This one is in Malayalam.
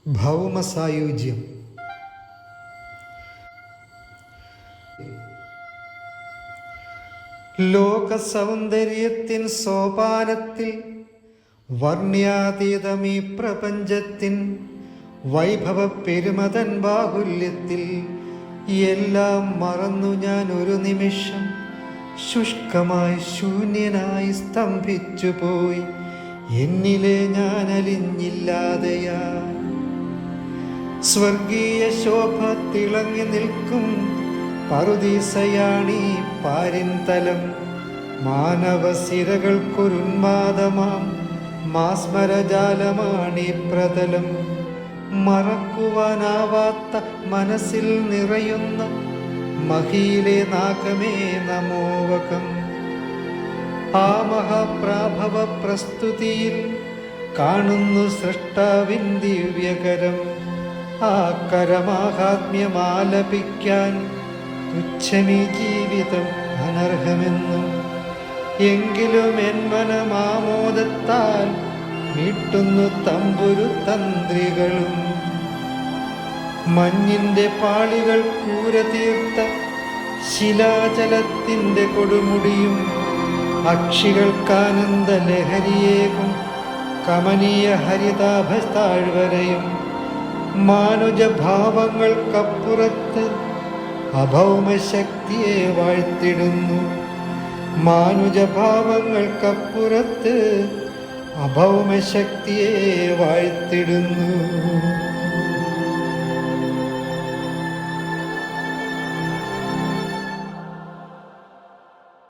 ഭൗമസായുജ്യം. ലോകസൗന്ദര്യത്തിൻ സോപാനത്തിൽ വർണ്ണ്യാതീതമീ പ്രപഞ്ചത്തിൻ വൈഭവ പെരുമതൻ ബാഹുല്യത്തിൽ എല്ലാം മറന്നു ഞാൻ ഒരു നിമിഷം ശുഷ്കമായി ശൂന്യനായി സ്തംഭിച്ചു പോയി. എന്നിലെ ഞാൻ അലിഞ്ഞില്ലാതെയാ. സ്വർഗീയ ശോഭ തിളങ്ങി നിൽക്കും പറുദീസയാണീ പാരിന്തലം. മാനവസിരകൾക്കൊരുന്മാദമാം മാസ്മരജാലമാണീ പ്രതലം. മറക്കുവാനാവാത്ത മനസ്സിൽ നിറയുന്ന മഹിയിലെ നാഗമേ നമോവകം. ആ മഹാപ്രാഭവ പ്രസ്തുതിയിൽ കാണുന്നു സൃഷ്ടാവിൻ ദിവ്യകരം. ആ കരമാഹാത്മ്യമാലപിക്കാൻ തുച്ഛമീ ജീവിതം അനർഹമെന്നും. എങ്കിലും എൻ മനമാമോദത്താൽ മീട്ടുന്നു തമ്പുരു തന്ത്രികളും. മഞ്ഞിൻ്റെ പാളികൾ കൂര തീർത്ത ശിലാചലത്തിൻ്റെ കൊടുമുടിയും അക്ഷികൾക്കാനന്ദ ലഹരിയേകും കമനീയ ഹരിതാഭ താഴ്വരയും. മാനുജഭാവങ്ങൾക്കപ്പുറത്ത് അഭൗമശക്തിയെ വാഴ്ത്തിടുന്നു. മാനുജഭാവങ്ങൾക്കപ്പുറത്ത് അഭൗമശക്തിയെ വാഴ്ത്തിടുന്നു.